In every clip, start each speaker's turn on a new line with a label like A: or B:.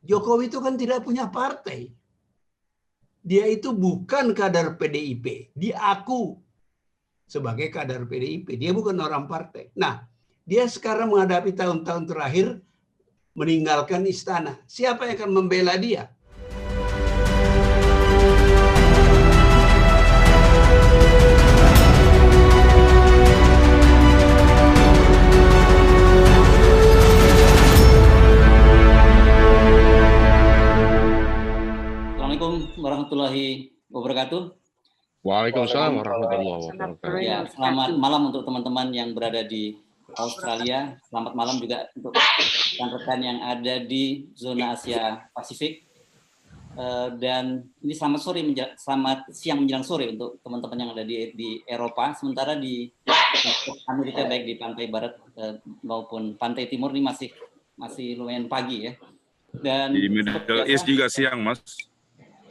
A: Jokowi itu kan tidak punya partai. Dia itu bukan kader PDIP. Diaku sebagai kader PDIP. Dia bukan orang partai. Nah, dia sekarang menghadapi tahun-tahun terakhir meninggalkan istana. Siapa yang akan membela dia?
B: Assalamualaikum warahmatullahi wabarakatuh.
C: Waalaikumsalam warahmatullahi wabarakatuh.
B: Ya, selamat malam untuk teman-teman yang berada di Australia. Selamat malam juga untuk rekan-rekan yang ada di zona Asia Pasifik. Dan ini selamat siang menjelang sore untuk teman-teman yang ada di Eropa. Sementara di Amerika, baik di pantai barat maupun pantai timur, ini masih lumayan pagi ya. Dan
D: di Middle East juga siang, Mas.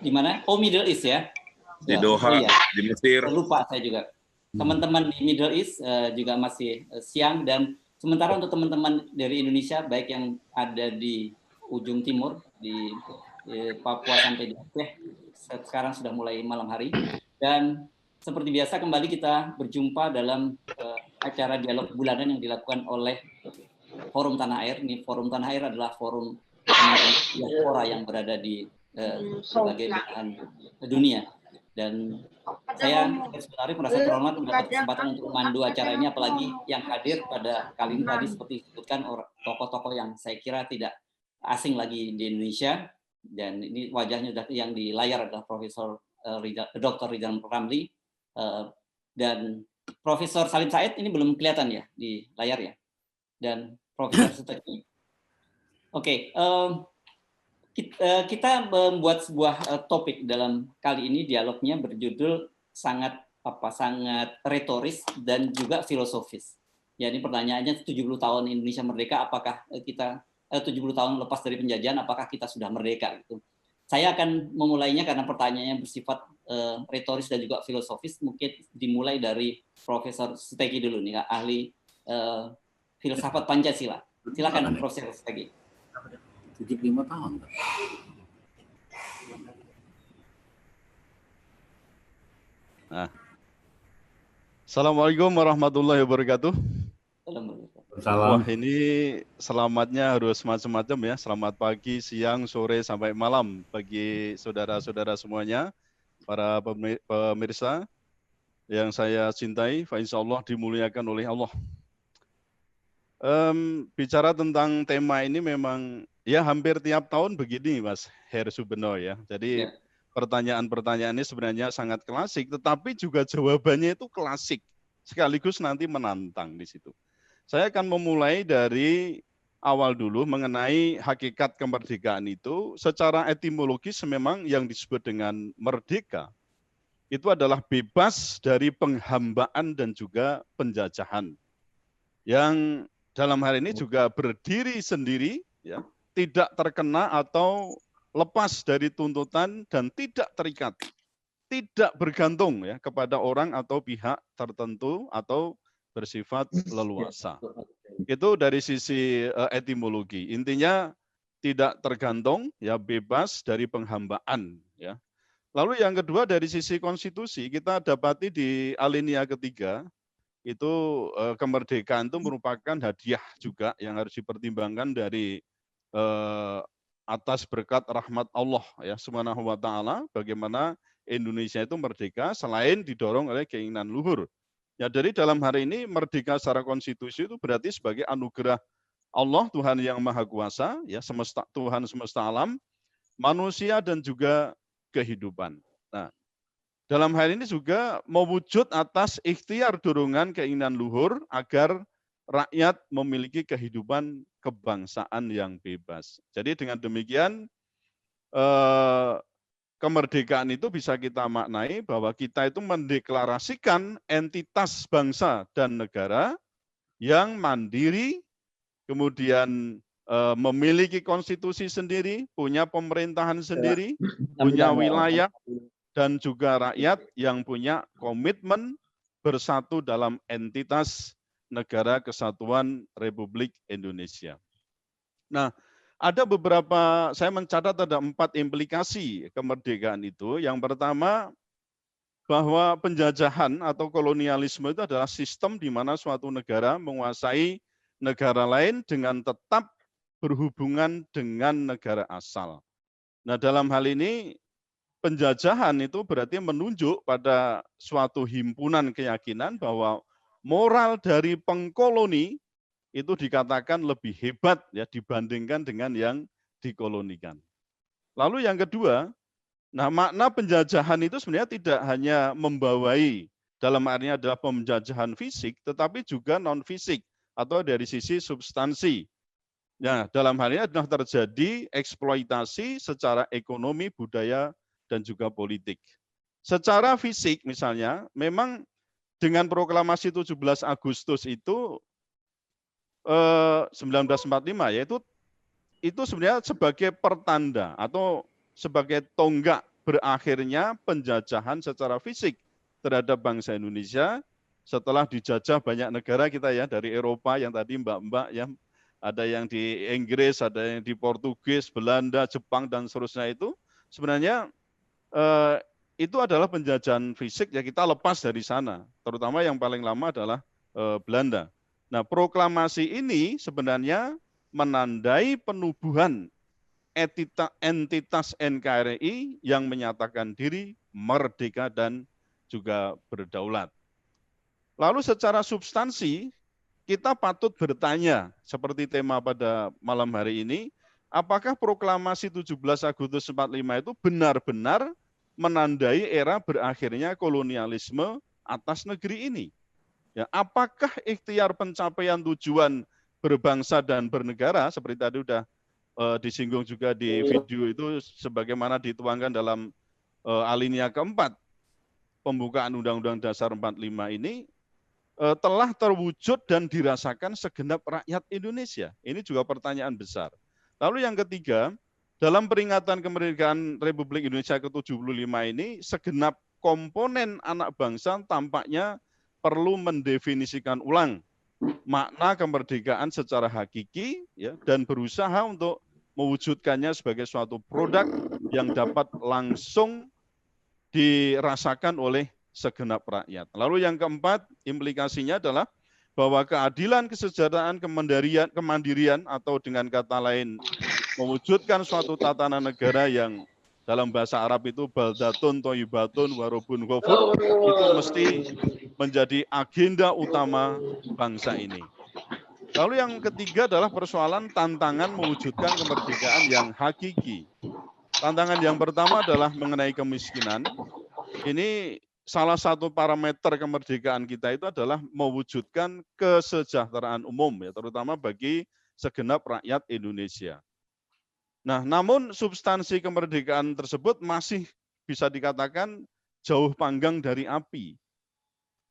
B: Di mana? Oh, Middle East ya.
D: Di Doha,
B: iya.
D: di Mesir.
B: Lupa saya juga. Teman-teman di Middle East juga masih siang, dan sementara untuk teman-teman dari Indonesia, baik yang ada di ujung timur, di Papua sampai di Aceh, sekarang sudah mulai malam hari. Dan seperti biasa kembali kita berjumpa dalam acara dialog bulanan yang dilakukan oleh Forum Tanah Air. Ini Forum Tanah Air adalah forum diaspora yang berada di berbagai belahan dunia. Dan saya sebenarnya merasa terhormat mendapat kesempatan untuk memandu acara ini, apalagi yang hadir pada kali ini tadi seperti disebutkan tokoh-tokoh yang saya kira tidak asing lagi di Indonesia, dan ini wajahnya yang di layar adalah Profesor Dr. Ridwan Ramli dan Profesor Salim Said. Ini belum kelihatan ya di layar ya, dan Profesor Suteki. Oke. Kita membuat sebuah topik dalam kali ini, dialognya berjudul sangat retoris dan juga filosofis. Ya, ini pertanyaannya 70 tahun Indonesia merdeka, apakah kita 70 tahun lepas dari penjajahan, apakah kita sudah merdeka gitu. Saya akan memulainya karena pertanyaannya bersifat retoris dan juga filosofis. Mungkin dimulai dari Profesor Suteki dulu nih, ahli filsafat Pancasila. Silakan Profesor Suteki.
E: 75 tahun.
C: Nah. Assalamualaikum warahmatullahi wabarakatuh.
E: Salam.
C: Wah, ini selamatnya harus macam-macam ya. Selamat pagi, siang, sore, sampai malam bagi saudara-saudara semuanya, para pemirsa yang saya cintai. Insyaallah dimuliakan oleh Allah. Bicara tentang tema ini memang ya hampir tiap tahun begini, Mas Her Subeno ya. Jadi pertanyaan-pertanyaan ini sebenarnya sangat klasik, tetapi juga jawabannya itu klasik, sekaligus nanti menantang di situ. Saya akan memulai dari awal dulu mengenai hakikat kemerdekaan itu. Secara etimologis memang yang disebut dengan merdeka itu adalah bebas dari penghambaan dan juga penjajahan. Yang dalam hal ini juga berdiri sendiri, ya, tidak terkena atau lepas dari tuntutan dan tidak terikat, tidak bergantung ya kepada orang atau pihak tertentu atau bersifat leluasa. Itu dari sisi etimologi. Intinya tidak tergantung, ya, bebas dari penghambaan. Ya. Lalu yang kedua dari sisi konstitusi, kita dapati di alinea ketiga, itu kemerdekaan itu merupakan hadiah juga yang harus dipertimbangkan dari atas berkat rahmat Allah ya Subhanahu wa taala, bagaimana Indonesia itu merdeka selain didorong oleh keinginan luhur. Ya, dari dalam hari ini merdeka secara konstitusi itu berarti sebagai anugerah Allah, Tuhan yang Maha Kuasa, ya, Tuhan semesta alam, manusia dan juga kehidupan. Nah, dalam hal ini juga mewujud atas ikhtiar dorongan keinginan luhur agar rakyat memiliki kehidupan kebangsaan yang bebas. Jadi dengan demikian kemerdekaan itu bisa kita maknai bahwa kita itu mendeklarasikan entitas bangsa dan negara yang mandiri, kemudian memiliki konstitusi sendiri, punya pemerintahan sendiri, punya wilayah, dan juga rakyat yang punya komitmen bersatu dalam entitas Negara Kesatuan Republik Indonesia. Nah, ada beberapa, saya mencatat ada 4 implikasi kemerdekaan itu. Yang pertama, bahwa penjajahan atau kolonialisme itu adalah sistem di mana suatu negara menguasai negara lain dengan tetap berhubungan dengan negara asal. Nah, dalam hal ini penjajahan itu berarti menunjuk pada suatu himpunan keyakinan bahwa moral dari pengkoloni itu dikatakan lebih hebat ya dibandingkan dengan yang dikolonikan. Lalu yang kedua, nah makna penjajahan itu sebenarnya tidak hanya membawai dalam artinya adalah penjajahan fisik, tetapi juga non fisik atau dari sisi substansi. Nah, dalam hal ini adalah terjadi eksploitasi secara ekonomi, budaya, dan juga politik. Secara fisik misalnya, memang dengan proklamasi 17 Agustus itu 1945 yaitu itu sebenarnya sebagai pertanda atau sebagai tonggak berakhirnya penjajahan secara fisik terhadap bangsa Indonesia setelah dijajah banyak negara kita ya, dari Eropa yang tadi mbak-mbak ya, ada yang di Inggris, ada yang di Portugis, Belanda, Jepang dan seterusnya. Itu sebenarnya itu adalah penjajahan fisik ya, kita lepas dari sana, terutama yang paling lama adalah Belanda. Nah, proklamasi ini sebenarnya menandai penubuhan entitas NKRI yang menyatakan diri merdeka dan juga berdaulat. Lalu secara substansi, kita patut bertanya, seperti tema pada malam hari ini, apakah proklamasi 17 Agustus 45 itu benar-benar menandai era berakhirnya kolonialisme atas negeri ini? Ya, apakah ikhtiar pencapaian tujuan berbangsa dan bernegara, seperti tadi sudah disinggung juga di video itu, sebagaimana dituangkan dalam alinea keempat pembukaan Undang-Undang Dasar 45 ini, telah terwujud dan dirasakan segenap rakyat Indonesia? Ini juga pertanyaan besar. Lalu yang ketiga, dalam peringatan kemerdekaan Republik Indonesia ke-75 ini, segenap komponen anak bangsa tampaknya perlu mendefinisikan ulang makna kemerdekaan secara hakiki ya, dan berusaha untuk mewujudkannya sebagai suatu produk yang dapat langsung dirasakan oleh segenap rakyat. Lalu yang keempat, implikasinya adalah bahwa keadilan, kesejahteraan, kemandirian atau dengan kata lain mewujudkan suatu tatanan negara yang dalam bahasa Arab itu baldatun thayyibatun warobun ghafur, itu mesti menjadi agenda utama bangsa ini. Lalu yang ketiga adalah persoalan tantangan mewujudkan kemerdekaan yang hakiki. Tantangan yang pertama adalah mengenai kemiskinan. Ini salah satu parameter kemerdekaan kita itu adalah mewujudkan kesejahteraan umum ya, terutama bagi segenap rakyat Indonesia. Nah, namun substansi kemerdekaan tersebut masih bisa dikatakan jauh panggang dari api.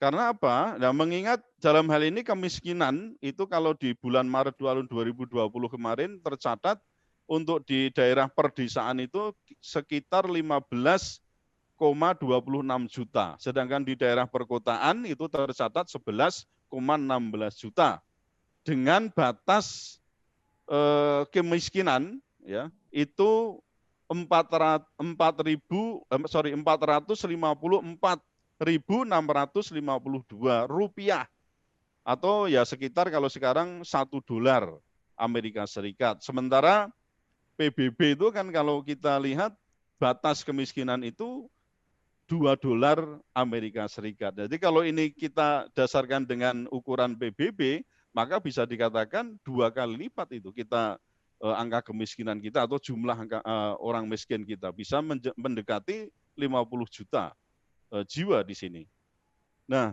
C: Karena apa? Nah, mengingat dalam hal ini kemiskinan itu kalau di bulan Maret tahun 2020 kemarin tercatat untuk di daerah perdesaan itu sekitar 15,26 juta. Sedangkan di daerah perkotaan itu tercatat 11,16 juta. Dengan batas kemiskinan ya, itu 454.652 rupiah atau ya sekitar kalau sekarang $1 Amerika Serikat. Sementara PBB itu kan kalau kita lihat batas kemiskinan itu $2 Amerika Serikat. Jadi kalau ini kita dasarkan dengan ukuran PBB, maka bisa dikatakan 2 kali lipat itu kita angka kemiskinan kita atau jumlah orang miskin kita bisa mendekati 50 juta jiwa di sini. Nah,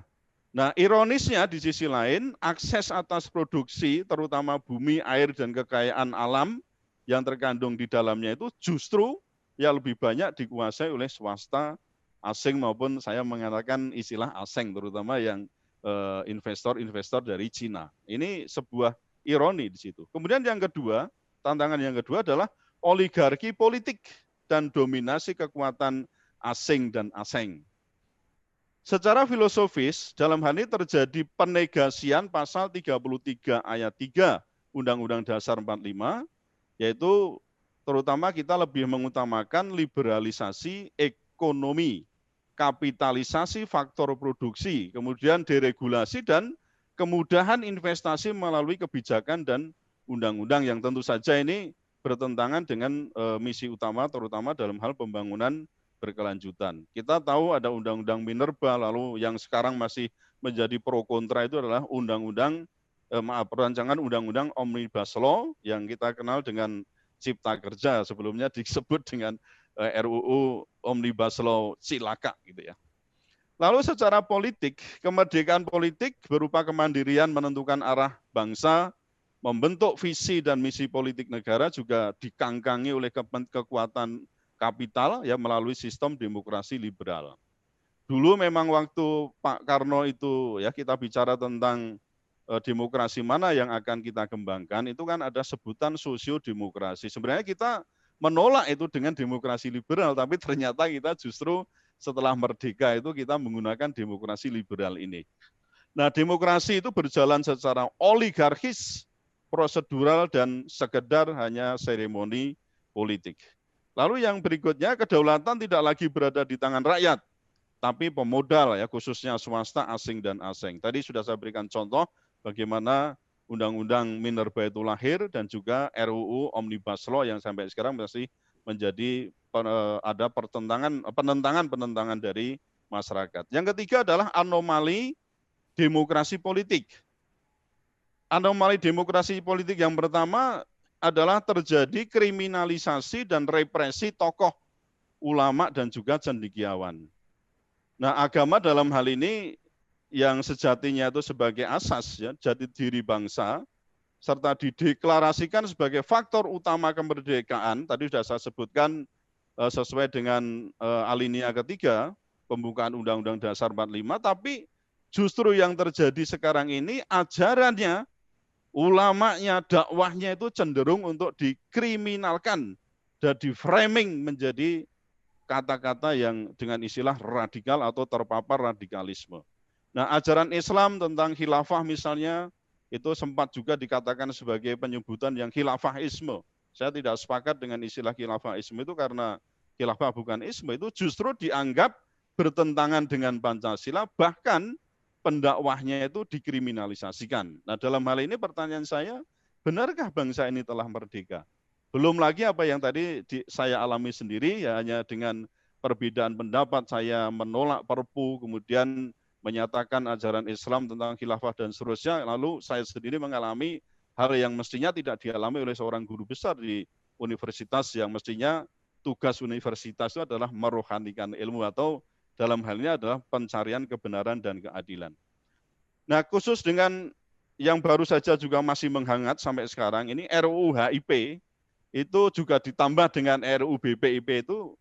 C: ironisnya di sisi lain akses atas produksi terutama bumi, air dan kekayaan alam yang terkandung di dalamnya itu justru ya lebih banyak dikuasai oleh swasta asing maupun saya mengatakan istilah asing terutama yang investor-investor dari Cina. Ini sebuah ironi di situ. Kemudian yang kedua, tantangan yang kedua adalah oligarki politik dan dominasi kekuatan asing dan asing. Secara filosofis, dalam hal ini terjadi penegasian pasal 33 ayat 3 Undang-Undang Dasar 45, yaitu terutama kita lebih mengutamakan liberalisasi ekonomi, kapitalisasi faktor produksi, kemudian deregulasi dan kemudahan investasi melalui kebijakan dan undang-undang yang tentu saja ini bertentangan dengan misi utama terutama dalam hal pembangunan berkelanjutan. Kita tahu ada undang-undang minerba, lalu yang sekarang masih menjadi pro kontra itu adalah rancangan undang-undang Omnibus Law yang kita kenal dengan Cipta Kerja, sebelumnya disebut dengan RUU Omnibus Law Cilaka gitu ya. Lalu secara politik, kemerdekaan politik berupa kemandirian menentukan arah bangsa, membentuk visi dan misi politik negara juga dikangkangi oleh kekuatan kapital ya melalui sistem demokrasi liberal. Dulu memang waktu Pak Karno itu ya kita bicara tentang demokrasi mana yang akan kita kembangkan, itu kan ada sebutan sosiodemokrasi. Sebenarnya kita menolak itu dengan demokrasi liberal, tapi ternyata kita justru setelah merdeka itu kita menggunakan demokrasi liberal ini. Nah, demokrasi itu berjalan secara oligarkis, prosedural, dan sekedar hanya seremoni politik. Lalu yang berikutnya, kedaulatan tidak lagi berada di tangan rakyat, tapi pemodal ya, khususnya swasta, asing dan asing. Tadi sudah saya berikan contoh bagaimana Undang-Undang Minerba itu lahir dan juga RUU Omnibus Law yang sampai sekarang masih menjadi ada penentangan dari masyarakat. Yang ketiga adalah anomali demokrasi politik. Anomali demokrasi politik yang pertama adalah terjadi kriminalisasi dan represi tokoh ulama dan juga cendekiawan. Nah, agama dalam hal ini yang sejatinya itu sebagai asas ya, jati diri bangsa, serta dideklarasikan sebagai faktor utama kemerdekaan, tadi sudah saya sebutkan sesuai dengan alinea ketiga, pembukaan Undang-Undang Dasar 45, tapi justru yang terjadi sekarang ini ajarannya, ulamanya, dakwahnya itu cenderung untuk dikriminalkan dan di-framing menjadi kata-kata yang dengan istilah radikal atau terpapar radikalisme. Nah, ajaran Islam tentang khilafah misalnya, itu sempat juga dikatakan sebagai penyebutan yang khilafahisme. Saya tidak sepakat dengan istilah khilafahisme itu karena khilafah bukan isme, itu justru dianggap bertentangan dengan Pancasila, bahkan pendakwahnya itu dikriminalisasikan. Nah, dalam hal ini pertanyaan saya, benarkah bangsa ini telah merdeka? Belum lagi apa yang tadi saya alami sendiri, ya hanya dengan perbedaan pendapat saya menolak Perpu, kemudian menyatakan ajaran Islam tentang khilafah dan seterusnya, lalu saya sendiri mengalami hal yang mestinya tidak dialami oleh seorang guru besar di universitas yang mestinya tugas universitas itu adalah merohanikan ilmu atau dalam hal ini adalah pencarian kebenaran dan keadilan. Nah, khusus dengan yang baru saja juga masih menghangat sampai sekarang, ini RUU HIP, itu juga ditambah dengan RUU BPIP itu,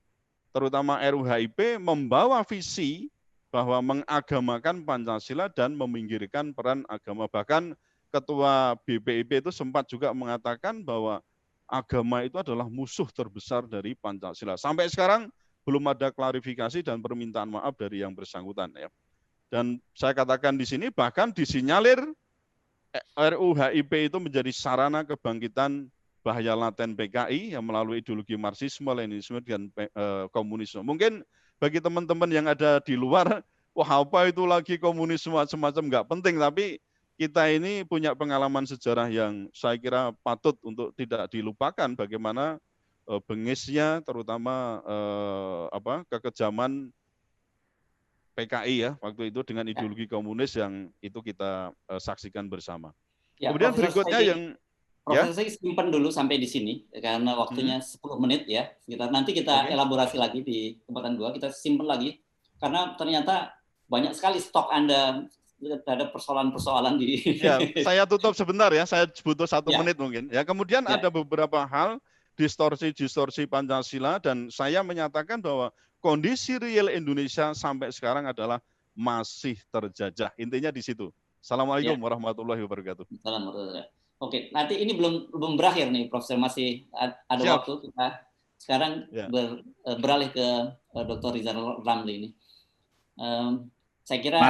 C: terutama RUU HIP membawa visi bahwa mengagamakan Pancasila dan meminggirkan peran agama. Bahkan Ketua BPIP itu sempat juga mengatakan bahwa agama itu adalah musuh terbesar dari Pancasila. Sampai sekarang belum ada klarifikasi dan permintaan maaf dari yang bersangkutan. Ya. Dan saya katakan di sini bahkan disinyalir RUU HIP itu menjadi sarana kebangkitan bahaya laten PKI yang melalui ideologi Marxisme, Leninisme, dan komunisme. Mungkin bagi teman-teman yang ada di luar, wah apa itu lagi komunisme semacam nggak penting, tapi kita ini punya pengalaman sejarah yang saya kira patut untuk tidak dilupakan bagaimana bengisnya terutama kekejaman PKI ya waktu itu dengan ideologi komunis yang itu kita saksikan bersama. Ya, kemudian berikutnya
B: Profesor saya simpan dulu sampai di sini karena waktunya 10 menit ya sekitar. Nanti kita elaborasi lagi di kesempatan 2, kita simpan lagi karena ternyata banyak sekali stok Anda terhadap persoalan-persoalan di.
C: Ya, saya tutup sebentar ya, saya butuh 1 menit mungkin. Ya, kemudian ada beberapa hal distorsi Pancasila dan saya menyatakan bahwa kondisi real Indonesia sampai sekarang adalah masih terjajah. Intinya di situ. Assalamualaikum warahmatullahi wabarakatuh.
B: Assalamualaikum. Oke, nanti ini belum berakhir nih, Profesor, masih ada waktu. Kita sekarang beralih ke Dr. Rizal Ramli ini. Saya kira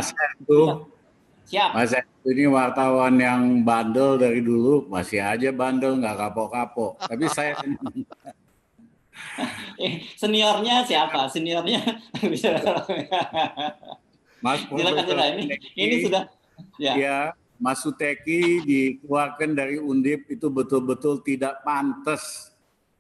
B: Siap.
E: Mas ini wartawan yang bandel dari dulu, masih aja bandel, nggak kapok-kapok. Tapi saya senang.
B: Seniornya siapa? Seniornya bisa.
E: Mas
B: Silakan
E: Profesor
B: ini sudah ya.
E: Ya, Mas Suteki dikeluarkan dari Undip itu betul-betul tidak pantas,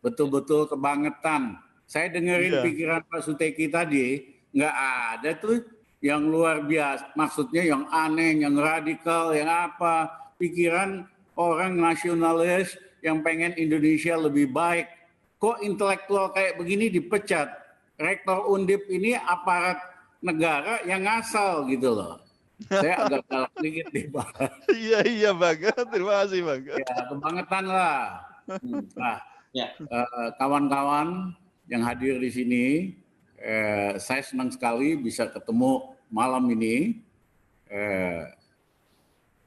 E: betul-betul kebangetan. Saya dengerin pikiran Pak Suteki tadi, nggak ada tuh yang luar biasa, maksudnya yang aneh, yang radikal, yang apa, pikiran orang nasionalis yang pengen Indonesia lebih baik. Kok intelektual kayak begini dipecat? Rektor Undip ini aparat negara yang ngasal gitu loh. Saya agak galak dikit nih, Pak.
C: Iya banget, terima kasih Bang.
E: Ya, kebangetan lah. Nah, kawan-kawan yang hadir di sini, saya senang sekali bisa ketemu malam ini.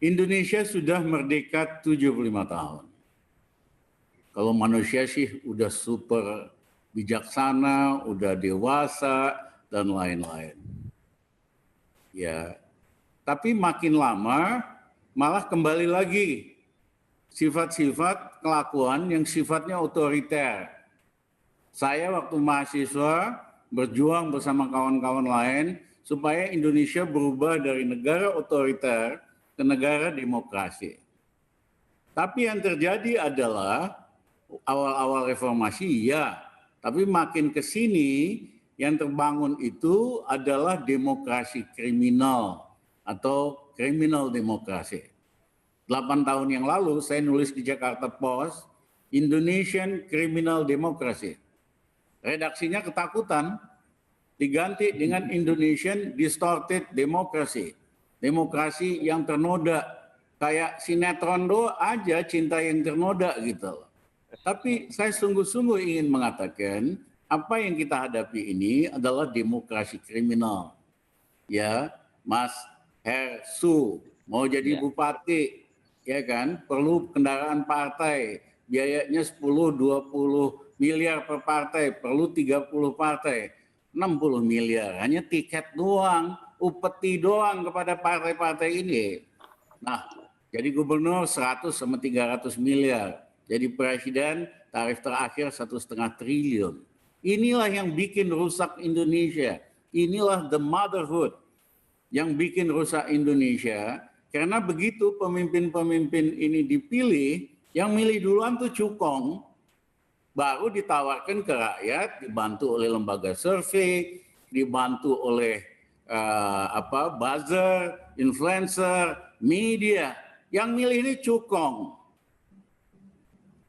E: Indonesia sudah merdeka 75 tahun. Kalau manusia sih udah super bijaksana, udah dewasa, dan lain-lain. Ya, tapi makin lama malah kembali lagi sifat-sifat kelakuan yang sifatnya otoriter. Saya waktu mahasiswa berjuang bersama kawan-kawan lain supaya Indonesia berubah dari negara otoriter ke negara demokrasi. Tapi yang terjadi adalah awal-awal reformasi ya, tapi makin ke sini yang terbangun itu adalah demokrasi kriminal atau kriminal demokrasi. 8 tahun yang lalu saya nulis di Jakarta Post, Indonesian Criminal Democracy. Redaksinya ketakutan, diganti dengan Indonesian Distorted Democracy. Demokrasi yang ternoda, kayak sinetron aja cinta yang ternoda gitu. Tapi saya sungguh-sungguh ingin mengatakan apa yang kita hadapi ini adalah demokrasi kriminal. Ya, Mas Hersu mau jadi bupati, ya kan, perlu kendaraan partai, biayanya 10-20 miliar per partai, perlu 30 partai, 60 miliar, hanya tiket doang, upeti doang kepada partai-partai ini. Nah, jadi gubernur 100 sama 300 miliar. Jadi presiden tarif terakhir 1,5 triliun. Inilah yang bikin rusak Indonesia. Inilah the motherhood yang bikin rusak Indonesia. Karena begitu pemimpin-pemimpin ini dipilih, yang milih duluan tuh cukong, baru ditawarkan ke rakyat, dibantu oleh lembaga survei, dibantu oleh buzzer, influencer, media. Yang milih ini cukong.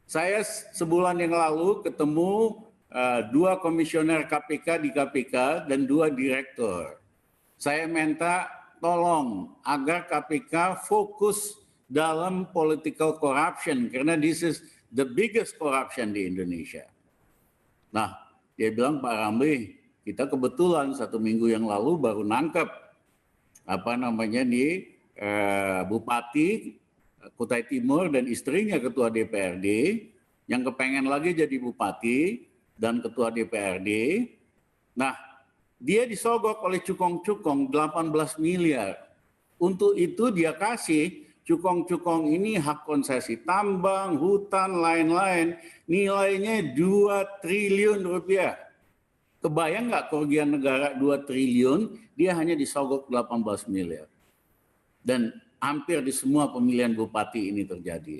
E: Saya sebulan yang lalu ketemu 2 komisioner KPK di KPK dan 2 direktur. Saya minta tolong agar KPK fokus dalam political corruption karena this is the biggest corruption di Indonesia. Nah, dia bilang, Pak Ramli, kita kebetulan 1 minggu yang lalu baru nangkep Bupati Kutai Timur dan istrinya ketua DPRD yang kepengen lagi jadi bupati dan ketua DPRD. Nah, dia disogok oleh cukong-cukong 18 miliar. Untuk itu dia kasih cukong-cukong ini hak konsesi tambang, hutan, lain-lain. Nilainya 2 triliun rupiah. Kebayang nggak kerugian negara 2 triliun, dia hanya disogok 18 miliar. Dan hampir di semua pemilihan bupati ini terjadi.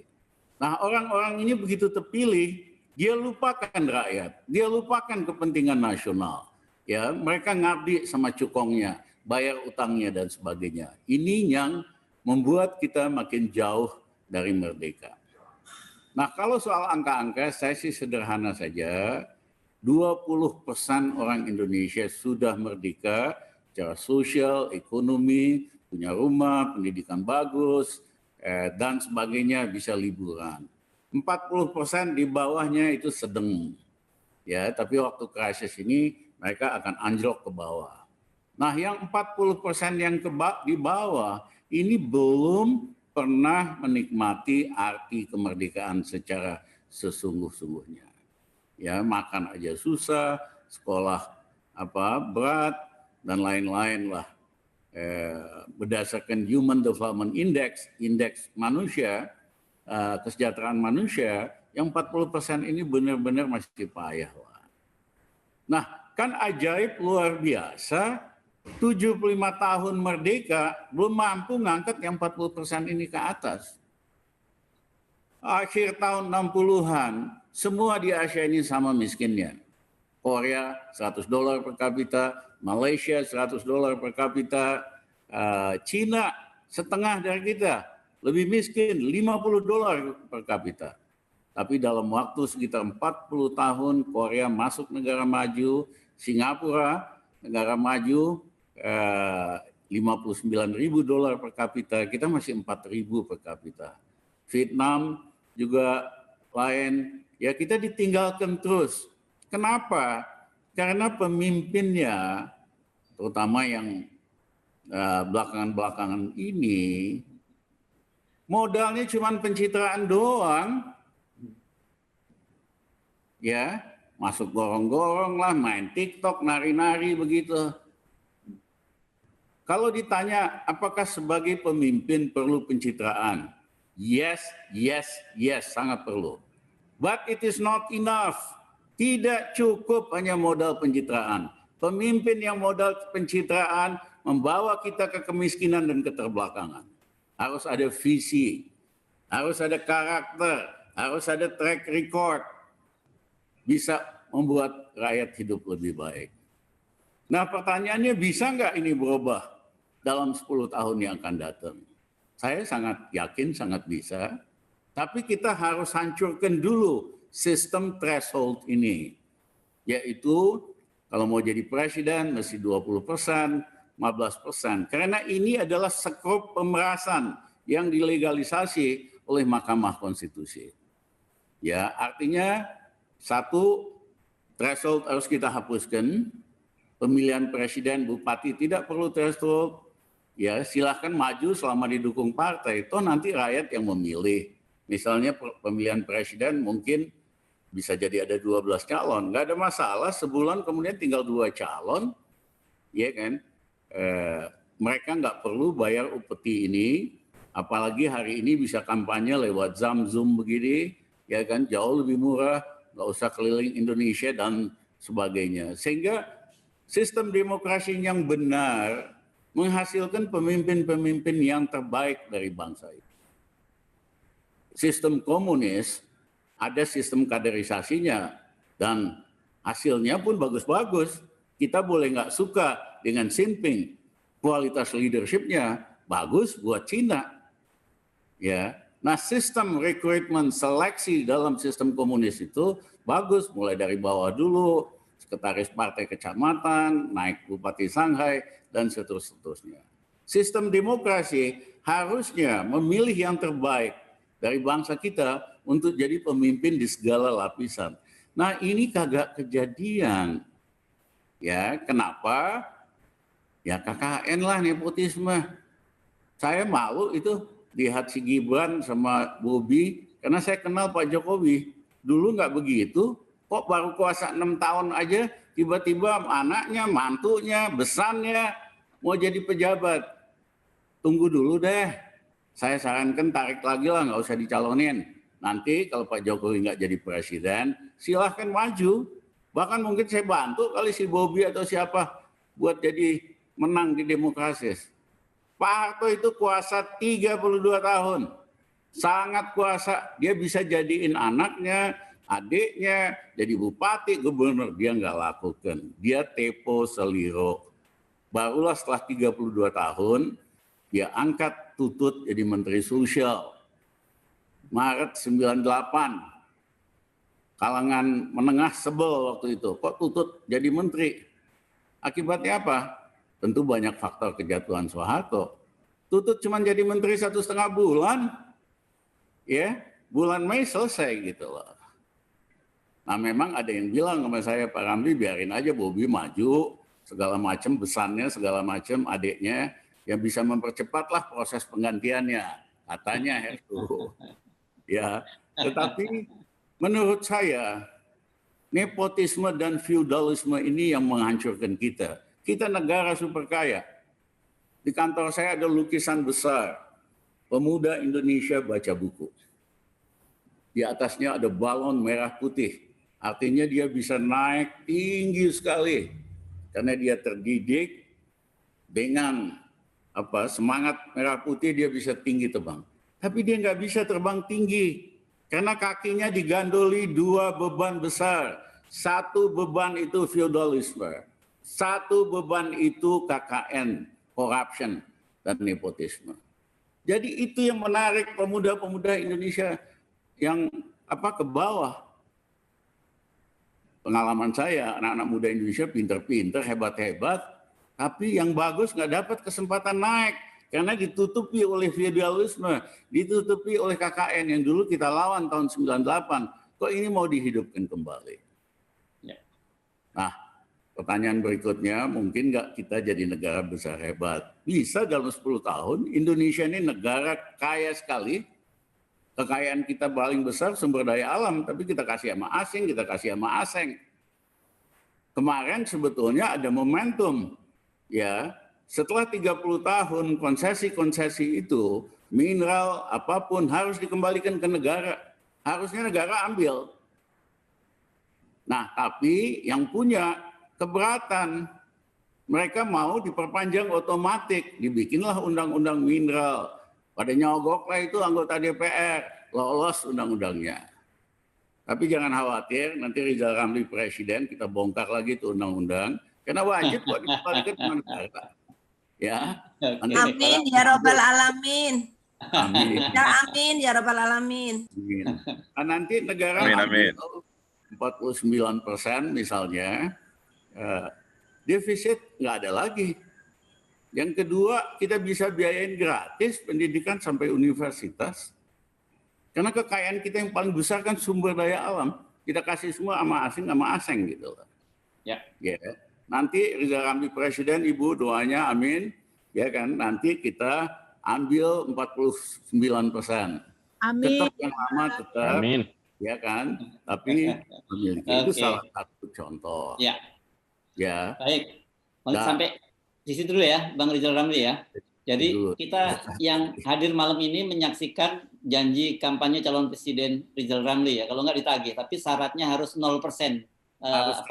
E: Nah, orang-orang ini begitu terpilih, dia lupakan rakyat, dia lupakan kepentingan nasional. Ya, mereka ngabdi sama cukongnya, bayar utangnya dan sebagainya. Ini yang membuat kita makin jauh dari merdeka. Nah, kalau soal angka-angka, saya sih sederhana saja. 20% orang Indonesia sudah merdeka secara sosial, ekonomi, punya rumah, pendidikan bagus, dan sebagainya, bisa liburan. 40% di bawahnya itu sedang. Ya, tapi waktu krisis ini mereka akan anjlok ke bawah. Nah, yang 40% yang di bawah ini belum pernah menikmati arti kemerdekaan secara sesungguh-sungguhnya. Ya, makan aja susah, sekolah berat dan lain-lain lah. berdasarkan Human Development Index, indeks manusia, kesejahteraan manusia, yang 40% ini benar-benar masih payah. Nah, kan ajaib luar biasa, 75 tahun merdeka belum mampu ngangkat yang 40% ini ke atas. Akhir tahun 60-an, semua di Asia ini sama miskinnya. Korea $100 per kapita, Malaysia $100 per kapita, Cina setengah dari kita, lebih miskin $50 per kapita. Tapi dalam waktu sekitar 40 tahun Korea masuk negara maju, Singapura negara maju $59.000 per kapita, kita masih 4.000 per kapita. Vietnam juga lain, ya kita ditinggalkan terus. Kenapa? Karena pemimpinnya, terutama yang belakangan-belakangan ini, modalnya cuma pencitraan doang. Ya, masuk gorong-gorong lah, main TikTok, nari-nari begitu. Kalau ditanya apakah sebagai pemimpin perlu pencitraan? Yes, yes, yes, sangat perlu. But it is not enough. Tidak cukup hanya modal pencitraan. Pemimpin yang modal pencitraan membawa kita ke kemiskinan dan keterbelakangan. Harus ada visi, harus ada karakter, harus ada track record. Bisa membuat rakyat hidup lebih baik. Nah, pertanyaannya, bisa nggak ini berubah dalam 10 tahun yang akan datang? Saya sangat yakin sangat bisa, tapi kita harus hancurkan dulu sistem threshold ini, yaitu kalau mau jadi presiden mesti 20%, 15%. Karena ini adalah skop pemerasan yang dilegalisasi oleh Mahkamah Konstitusi. Ya, artinya satu, threshold harus kita hapuskan. Pemilihan presiden, bupati tidak perlu threshold. Ya, silahkan maju selama didukung partai. Toh nanti rakyat yang memilih. Misalnya pemilihan presiden mungkin bisa jadi ada 12 calon. Nggak ada masalah, sebulan kemudian tinggal 2 calon. Ya kan? Mereka nggak perlu bayar upeti ini. Apalagi hari ini bisa kampanye lewat Zoom begini. Ya kan? Jauh lebih murah. Nggak usah keliling Indonesia dan sebagainya. Sehingga sistem demokrasi yang benar menghasilkan pemimpin-pemimpin yang terbaik dari bangsa ini. Sistem komunis ada sistem kaderisasinya dan hasilnya pun bagus-bagus. Kita boleh nggak suka dengan Xi Jinping, kualitas leadership-nya bagus buat Cina. Ya. Nah, sistem rekrutmen seleksi dalam sistem komunis itu bagus, mulai dari bawah dulu, sekretaris partai kecamatan, naik bupati Shanghai, dan seterusnya. Sistem demokrasi harusnya memilih yang terbaik dari bangsa kita untuk jadi pemimpin di segala lapisan. Nah, ini kagak kejadian. Ya, kenapa? Ya KKN lah, nepotisme. Saya malu itu lihat si Gibran sama Bobi, karena saya kenal Pak Jokowi. Dulu nggak begitu, kok baru kuasa 6 tahun aja, tiba-tiba anaknya, mantunya, besannya mau jadi pejabat. Tunggu dulu deh. Saya sarankan tarik lagi lah, nggak usah dicalonin. Nanti kalau Pak Jokowi nggak jadi presiden, silahkan maju. Bahkan mungkin saya bantu kali si Bobi atau siapa buat jadi menang di demokrasi. Pak Harto itu kuasa 32 tahun. Sangat kuasa. Dia bisa jadiin anaknya, adiknya, jadi bupati, gubernur. Dia nggak lakukan. Dia tepo seliro. Barulah setelah 32 tahun, dia angkat Tutut jadi Menteri Sosial. Maret 98. Kalangan menengah sebel waktu itu. Kok Tutut jadi menteri? Akibatnya apa? Tentu banyak faktor kejatuhan Soeharto. Tutut cuma jadi menteri 1,5 bulan. Ya, bulan Mei selesai gitu loh. Nah, memang ada yang bilang sama saya, Pak Ramli biarin aja Bobi maju, segala macam besannya, segala macam adiknya, yang bisa mempercepatlah proses penggantiannya, katanya itu. Ya, tetapi menurut saya nepotisme dan feudalisme ini yang menghancurkan kita. Kita negara super kaya. Di kantor saya ada lukisan besar, pemuda Indonesia baca buku. Di atasnya ada balon merah putih. Artinya dia bisa naik tinggi sekali karena dia terdidik dengan semangat merah putih, dia bisa tinggi terbang. Tapi dia nggak bisa terbang tinggi karena kakinya digandoli 2 beban besar. 1 beban itu feudalisme, 1 beban itu KKN, corruption dan nepotisme. Jadi itu yang menarik pemuda-pemuda Indonesia yang ke bawah. Pengalaman saya, anak-anak muda Indonesia pinter-pinter, hebat-hebat, tapi yang bagus nggak dapat kesempatan naik karena ditutupi oleh feudalisme, ditutupi oleh KKN yang dulu kita lawan tahun 98. Kok ini mau dihidupkan kembali?
B: Ya.
E: Nah, pertanyaan berikutnya, mungkin nggak kita jadi negara besar hebat? Bisa dalam 10 tahun, Indonesia ini negara kaya sekali, kekayaan kita paling besar sumber daya alam, tapi kita kasih sama asing, kita kasih sama asing. Kemarin sebetulnya ada momentum, ya. Setelah 30 tahun konsesi-konsesi itu, mineral apapun harus dikembalikan ke negara. Harusnya negara ambil. Nah, tapi yang punya keberatan, mereka mau diperpanjang otomatis, dibikinlah undang-undang mineral. Pada nyogoklah itu anggota DPR, lolos undang-undangnya. Tapi jangan khawatir, nanti Rizal Ramli presiden, kita bongkar lagi itu undang-undang, karena wajib kok dikembalikan ke negara. Ya.
F: Amin ya Rabbal Alamin.
E: Amin.
F: Ya amin ya Rabbal Alamin.
E: Nah, nanti negara
D: Amin.
E: 49% misalnya, defisit nggak ada lagi. Yang kedua, kita bisa biayain gratis pendidikan sampai universitas. Karena kekayaan kita yang paling besar kan sumber daya alam. Kita kasih semua sama asing gitu.
B: Ya.
E: Ya. Nanti Rizal Ramli presiden, Ibu doanya amin. Ya kan, nanti kita ambil 49%.
F: Amin.
E: Tetap yang lama tetap.
C: Amin.
E: Ya kan, tapi memiliki itu salah satu contoh.
B: Ya.
E: Ya.
B: Baik.
E: Nah.
B: Sampai di situ dulu ya, Bang Rizal Ramli ya. Jadi kita yang hadir malam ini menyaksikan janji kampanye calon presiden Rizal Ramli ya. Kalau nggak ditagih, tapi syaratnya harus 0%.
E: Harus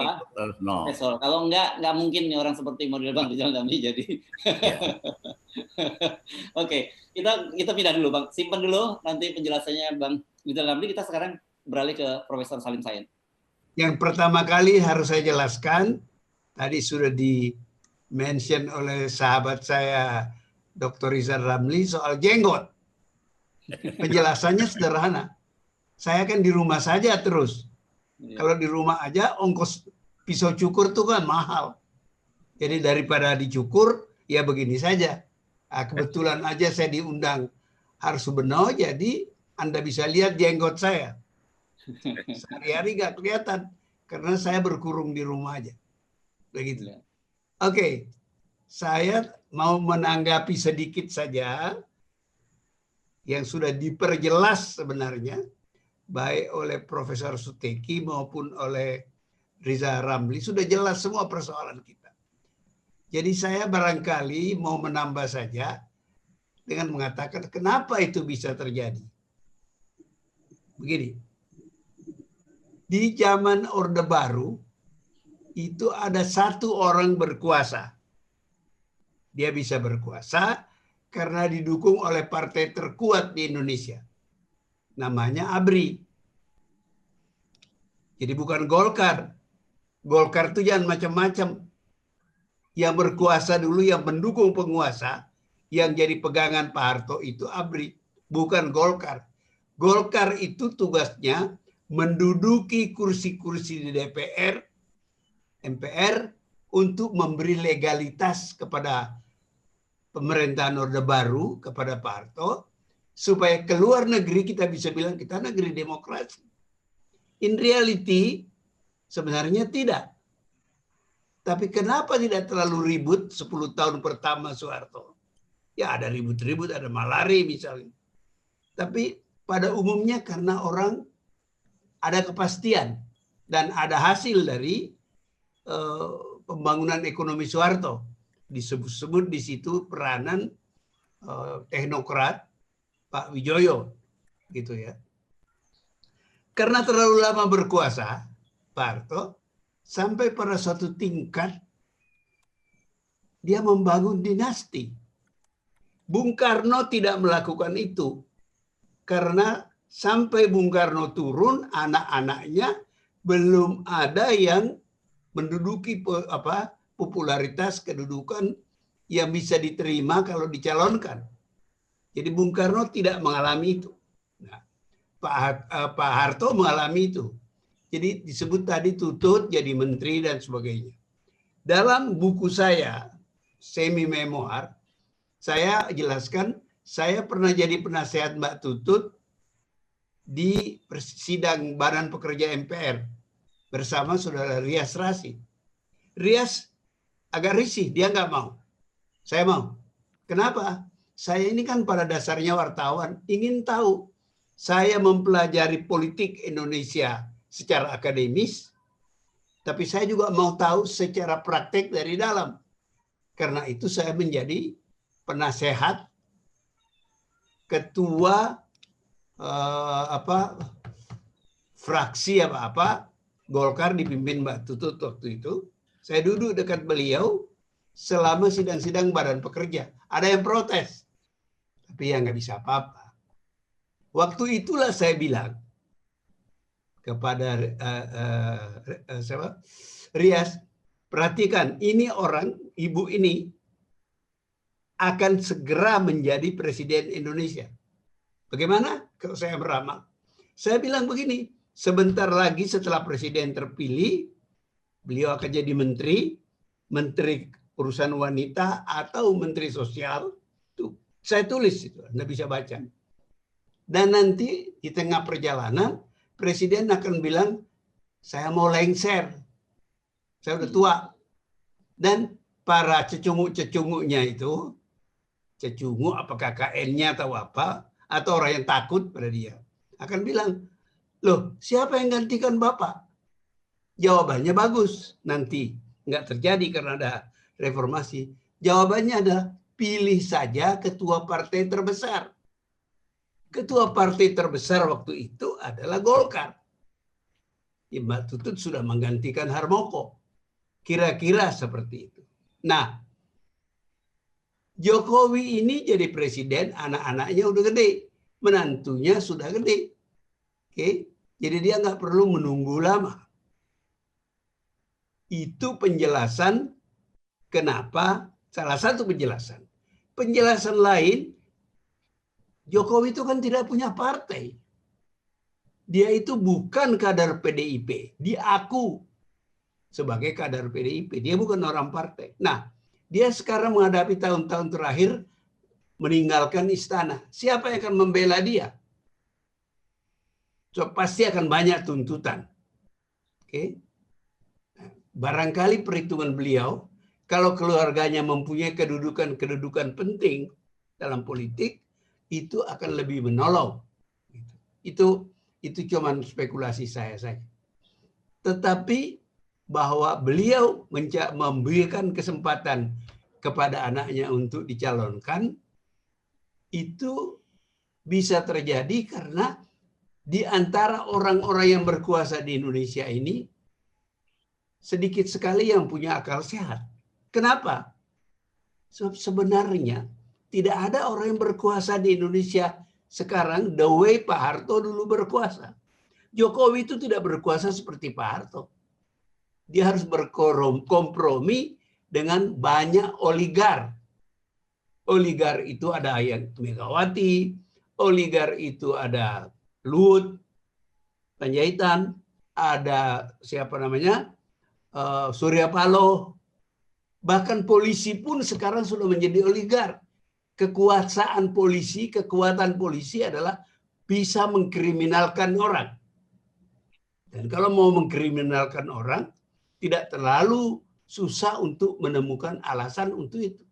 E: no.
B: Kalau nggak mungkin nih orang seperti model Bang Rizal Ramli jadi.
E: Ya.
B: Oke, kita pindah dulu Bang. Simpan dulu nanti penjelasannya Bang Rizal Ramli. Kita sekarang beralih ke Profesor Salim Said.
A: Yang pertama kali harus saya jelaskan, tadi sudah di-mention oleh sahabat saya Dr. Rizal Ramli soal jenggot. Penjelasannya sederhana. Saya kan di rumah saja terus. Kalau di rumah aja ongkos pisau cukur itu kan mahal. Jadi daripada dicukur, ya begini saja. Nah, kebetulan aja saya diundang Harsubenno, jadi Anda bisa lihat jenggot saya. Sehari-hari nggak kelihatan karena saya berkurung di rumah aja. Begitu. Oke, saya mau menanggapi sedikit saja yang sudah diperjelas sebenarnya baik oleh Profesor Suteki maupun oleh Rizal Ramli, sudah jelas semua persoalan kita. Jadi saya barangkali mau menambah saja dengan mengatakan kenapa itu bisa terjadi. Begini, di zaman Orde Baru itu ada satu orang berkuasa. Dia bisa berkuasa karena didukung oleh partai terkuat di Indonesia. Namanya ABRI. Jadi bukan Golkar. Golkar itu jangan macam-macam. Yang berkuasa dulu, yang mendukung penguasa, yang jadi pegangan Pak Harto itu ABRI. Bukan Golkar. Golkar itu tugasnya menduduki kursi-kursi di DPR, MPR, untuk memberi legalitas kepada pemerintahan Orde Baru, kepada Pak Harto, supaya keluar negeri kita bisa bilang kita negeri demokrasi. In reality, sebenarnya tidak. Tapi kenapa tidak terlalu ribut 10 tahun pertama Soeharto? Ya ada ribut-ribut, ada malari misalnya. Tapi pada umumnya karena orang ada kepastian dan ada hasil dari pembangunan ekonomi Soeharto. disebut-sebut di situ peranan teknokrat Pak Wijoyo, gitu ya. Karena terlalu lama berkuasa, Pak Harto, sampai pada suatu tingkat dia membangun dinasti. Bung Karno tidak melakukan itu karena sampai Bung Karno turun, anak-anaknya belum ada yang menduduki popularitas kedudukan yang bisa diterima kalau dicalonkan. Jadi Bung Karno tidak mengalami itu. Nah, Pak Harto mengalami itu. Jadi disebut tadi Tutut jadi menteri dan sebagainya. Dalam buku saya, semi memoir, saya jelaskan saya pernah jadi penasehat Mbak Tutut di sidang Badan Pekerja MPR bersama Saudara Rias Rasyid. Rias agak risih, dia nggak mau. Saya mau. Kenapa? Saya ini kan pada dasarnya wartawan, ingin tahu. Saya mempelajari politik Indonesia secara akademis, tapi saya juga mau tahu secara praktek dari dalam. Karena itu saya menjadi penasehat ketua fraksi Golkar dipimpin Mbak Tutut waktu itu. Saya duduk dekat beliau selama sidang-sidang Badan Pekerja. Ada yang protes, tapi ya nggak bisa apa-apa. Waktu itulah saya bilang kepada Rias, perhatikan, ini orang, ibu ini akan segera menjadi presiden Indonesia. Bagaimana kalau saya meramal? Saya bilang begini, sebentar lagi setelah presiden terpilih, beliau akan jadi menteri urusan wanita atau menteri sosial. Tuh, saya tulis itu, Anda bisa baca. Dan nanti di tengah perjalanan, presiden akan bilang, saya mau lengser. Saya udah tua. Dan para cecunguk-cecunguknya itu, cecunguk apakah KN-nya atau apa, atau orang yang takut pada dia, akan bilang, loh siapa yang gantikan Bapak? Jawabannya bagus, nanti nggak terjadi karena ada reformasi. Jawabannya adalah pilih saja ketua partai terbesar. Ketua partai terbesar waktu itu adalah Golkar. Mbak Tutut sudah menggantikan Harmoko. Kira-kira seperti itu. Nah, Jokowi ini jadi presiden, anak-anaknya udah gede. Menantunya sudah gede. Oke, jadi dia nggak perlu menunggu lama. Itu penjelasan kenapa, salah satu penjelasan. Penjelasan lain, Jokowi itu kan tidak punya partai. Dia itu bukan kader PDIP. Diaku sebagai kader PDIP. Dia bukan orang partai. Nah, dia sekarang menghadapi tahun-tahun terakhir meninggalkan istana. Siapa yang akan membela dia? So, pasti akan banyak tuntutan. Oke. Barangkali perhitungan beliau, kalau keluarganya mempunyai kedudukan penting dalam politik, itu akan lebih menolong. Itu cuma spekulasi saya saja. Tetapi bahwa beliau memberikan kesempatan kepada anaknya untuk dicalonkan, itu bisa terjadi karena di antara orang-orang yang berkuasa di Indonesia ini, sedikit sekali yang punya akal sehat. Kenapa? Sebab sebenarnya tidak ada orang yang berkuasa di Indonesia sekarang the way Pak Harto dulu berkuasa. Jokowi itu tidak berkuasa seperti Pak Harto. Dia harus berkompromi dengan banyak oligar. Oligar itu ada yang Megawati, oligar itu ada Luhut Panjaitan, ada siapa namanya? Surya Paloh, bahkan polisi pun sekarang sudah menjadi oligar. Kekuatan polisi adalah bisa mengkriminalkan orang. Dan kalau mau mengkriminalkan orang, tidak terlalu susah untuk menemukan alasan untuk itu.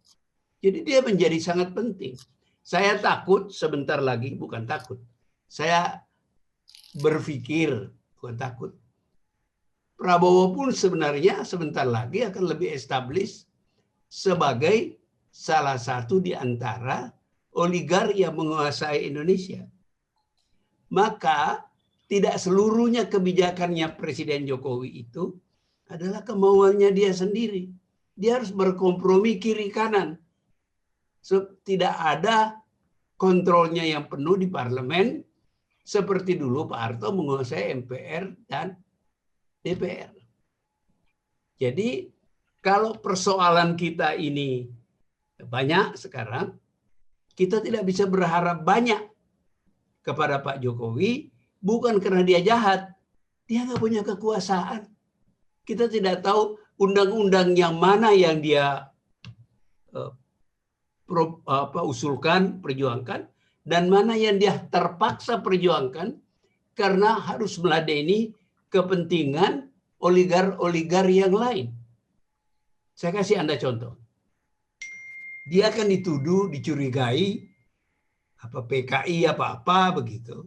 A: Jadi dia menjadi sangat penting. Saya takut sebentar lagi, bukan takut. Saya berpikir, bukan takut. Prabowo pun sebenarnya sebentar lagi akan lebih established sebagai salah satu di antara oligark yang menguasai Indonesia. Maka tidak seluruhnya kebijakannya Presiden Jokowi itu adalah kemauannya dia sendiri. Dia harus berkompromi kiri kanan. Tidak ada kontrolnya yang penuh di parlemen seperti dulu Pak Harto menguasai MPR dan DPR. Jadi kalau persoalan kita ini banyak sekarang, kita tidak bisa berharap banyak kepada Pak Jokowi, bukan karena dia jahat. Dia nggak punya kekuasaan. Kita tidak tahu undang-undang yang mana yang dia usulkan, perjuangkan, dan mana yang dia terpaksa perjuangkan karena harus meladeni kepentingan oligar yang lain. Saya kasih Anda contoh. Dia akan dituduh, dicurigai, PKI apa begitu.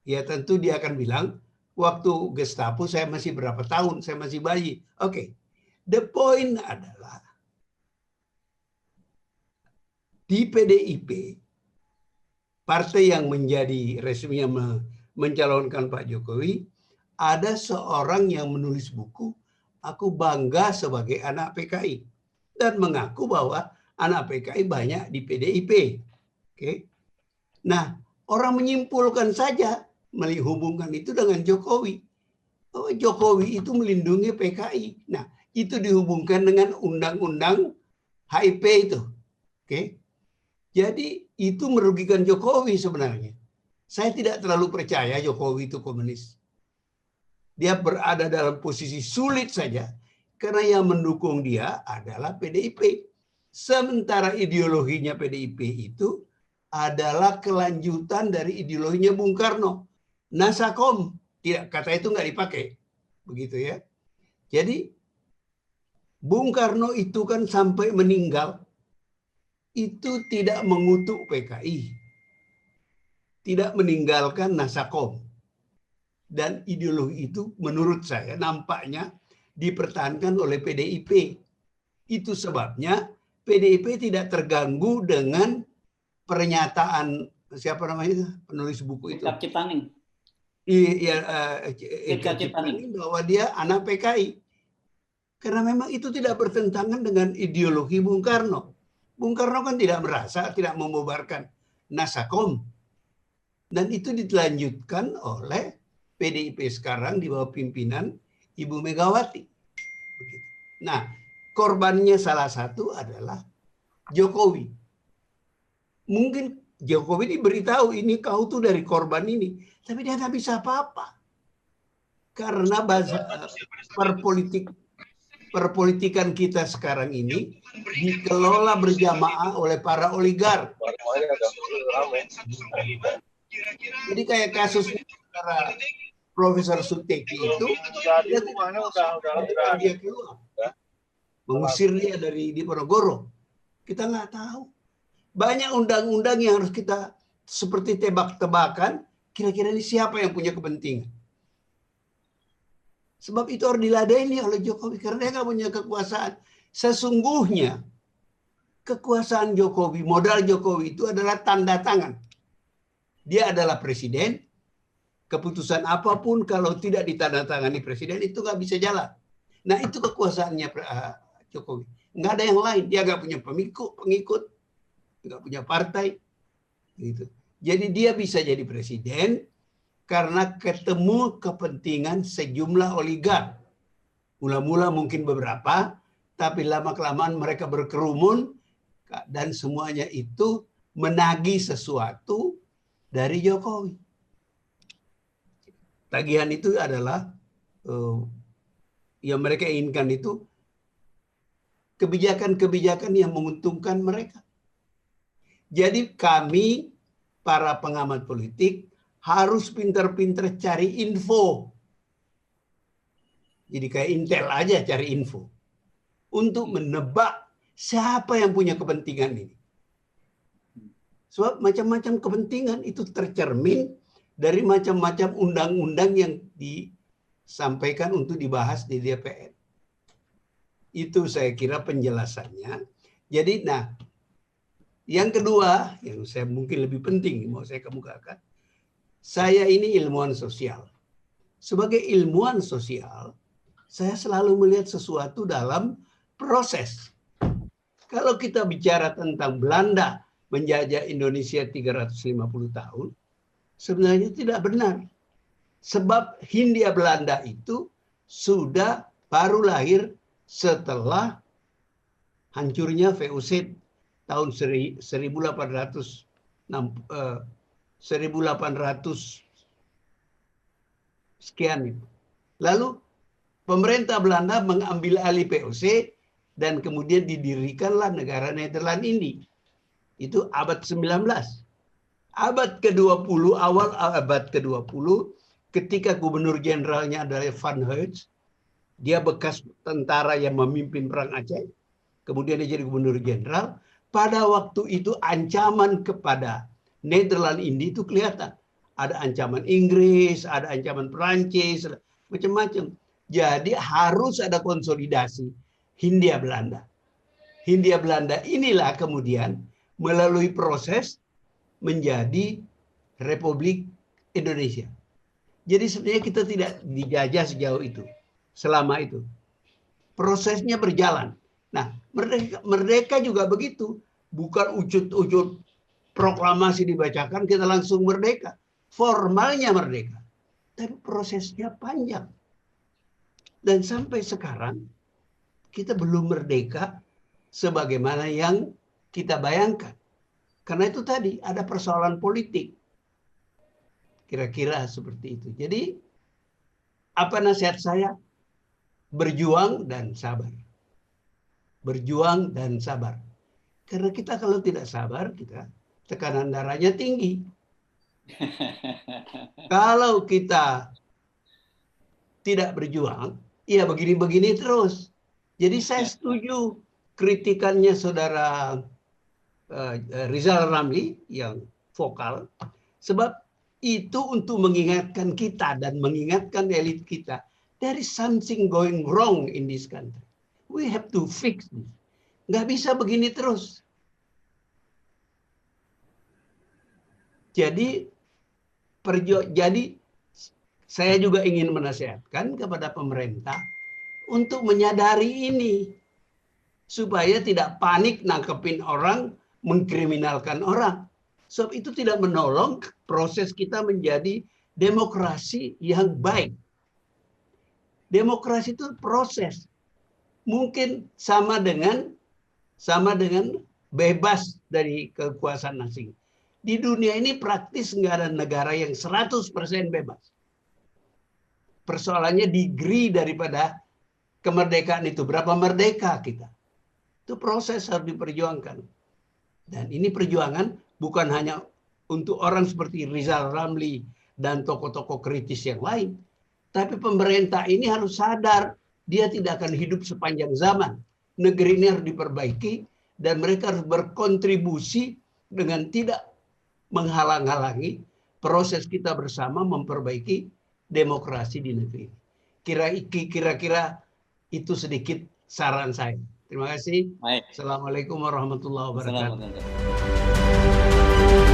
A: Ya tentu dia akan bilang, waktu Gestapo saya masih berapa tahun, saya masih bayi. Oke. The point adalah di PDIP, partai yang menjadi resminya mencalonkan Pak Jokowi, ada seorang yang menulis buku, aku bangga sebagai anak PKI, dan mengaku bahwa anak PKI banyak di PDIP. Oke. Nah, orang menyimpulkan saja, menghubungkan itu dengan Jokowi. Bahwa Jokowi itu melindungi PKI. Nah, itu dihubungkan dengan undang-undang HIP itu. Oke. Jadi itu merugikan Jokowi sebenarnya. Saya tidak terlalu percaya Jokowi itu komunis. Dia berada dalam posisi sulit saja karena yang mendukung dia adalah PDIP. Sementara ideologinya PDIP itu adalah kelanjutan dari ideologinya Bung Karno. Nasakom, tidak, kata itu nggak dipakai. Begitu ya. Jadi Bung Karno itu kan sampai meninggal itu tidak mengutuk PKI, tidak meninggalkan Nasakom. Dan ideologi itu menurut saya nampaknya dipertahankan oleh PDIP. Itu sebabnya PDIP tidak terganggu dengan pernyataan siapa namanya itu penulis buku itu.
B: Ciptaning.
A: Iya, Ciptaning bahwa dia anak PKI. Karena memang itu tidak bertentangan dengan ideologi Bung Karno. Bung Karno kan tidak merasa, tidak membubarkan Nasakom. Dan itu dilanjutkan oleh PDIP sekarang di bawah pimpinan Ibu Megawati. Begitu. Nah, korbannya salah satu adalah Jokowi. Mungkin Jokowi diberitahu ini kau tuh dari korban ini, tapi dia nggak bisa apa-apa. Karena perpolitikan kita sekarang ini dikelola berjamaah oleh para oligark. Jadi kayak kasus antara Profesor Suteki itu, dia keluar, mengusir dia dari Diponegoro. Kita nggak tahu. Banyak undang-undang yang harus kita seperti tebak-tebakan, kira-kira ini siapa yang punya kepentingan. Sebab itu harus diladeni oleh Jokowi karena dia nggak punya kekuasaan. Sesungguhnya kekuasaan Jokowi, modal Jokowi itu adalah tanda tangan. Dia adalah presiden. Keputusan apapun kalau tidak ditandatangani presiden itu nggak bisa jalan. Nah itu kekuasaannya Jokowi. Nggak ada yang lain. Dia nggak punya pengikut, nggak punya partai. Gitu. Jadi dia bisa jadi presiden karena ketemu kepentingan sejumlah oligark. Mula-mula mungkin beberapa, tapi lama-kelamaan mereka berkerumun dan semuanya itu menagih sesuatu dari Jokowi. Tagihan itu adalah yang mereka inginkan itu kebijakan-kebijakan yang menguntungkan mereka. Jadi kami para pengamat politik harus pintar-pintar cari info. Jadi kayak Intel aja cari info. Untuk menebak siapa yang punya kepentingan ini. Sebab macam-macam kepentingan itu tercermin dari macam-macam undang-undang yang disampaikan untuk dibahas di DPR. Itu saya kira penjelasannya. Jadi, nah, yang kedua, yang saya mungkin lebih penting mau saya kemukakan, saya ini ilmuwan sosial. Sebagai ilmuwan sosial, saya selalu melihat sesuatu dalam proses. Kalau kita bicara tentang Belanda menjajah Indonesia 350 tahun, sebenarnya tidak benar. Sebab Hindia Belanda itu sudah baru lahir setelah hancurnya VOC tahun 1800 sekian itu. Lalu pemerintah Belanda mengambil alih VOC dan kemudian didirikanlah negara Nederland ini. Itu abad 19. Abad ke-20, awal abad ke-20, ketika gubernur jenderalnya adalah Van Heut, dia bekas tentara yang memimpin perang Aceh, kemudian dia jadi gubernur jenderal. Pada waktu itu ancaman kepada Nederland ini itu kelihatan. Ada ancaman Inggris, ada ancaman Perancis, macam-macam. Jadi harus ada konsolidasi Hindia Belanda. Hindia Belanda inilah kemudian melalui proses menjadi Republik Indonesia. Jadi sebenarnya kita tidak dijajah sejauh itu, selama itu. Prosesnya berjalan. Nah, merdeka juga begitu. Bukan ucut-ucut proklamasi dibacakan, kita langsung merdeka. Formalnya merdeka. Tapi prosesnya panjang. Dan sampai sekarang, kita belum merdeka sebagaimana yang kita bayangkan. Karena itu tadi, ada persoalan politik. Kira-kira seperti itu. Jadi, apa nasihat saya? Berjuang dan sabar. Berjuang dan sabar. Karena kita kalau tidak sabar, kita tekanan darahnya tinggi. Kalau kita tidak berjuang, ya begini-begini terus. Jadi saya setuju kritikannya saudara Rizal Ramli yang vokal, sebab itu untuk mengingatkan kita dan mengingatkan elit kita, there is something going wrong in this country. We have to fix this. Nggak bisa begini terus. Jadi saya juga ingin menasihatkan kepada pemerintah untuk menyadari ini supaya tidak panik nangkepin orang, mengkriminalkan orang. Sebab itu tidak menolong proses kita menjadi demokrasi yang baik. Demokrasi itu proses. Mungkin sama dengan bebas dari kekuasaan asing. Di dunia ini praktis nggak ada negara yang 100% bebas. Persoalannya degree daripada kemerdekaan itu. Berapa merdeka kita? Itu proses harus diperjuangkan. Dan ini perjuangan bukan hanya untuk orang seperti Rizal Ramli dan tokoh-tokoh kritis yang lain. Tapi pemerintah ini harus sadar dia tidak akan hidup sepanjang zaman. Negeri ini harus diperbaiki dan mereka harus berkontribusi dengan tidak menghalang-halangi proses kita bersama memperbaiki demokrasi di negeri ini. Kira-kira itu sedikit saran saya. Terima kasih.
B: Baik.
A: Assalamualaikum warahmatullahi wabarakatuh.
B: Assalamualaikum.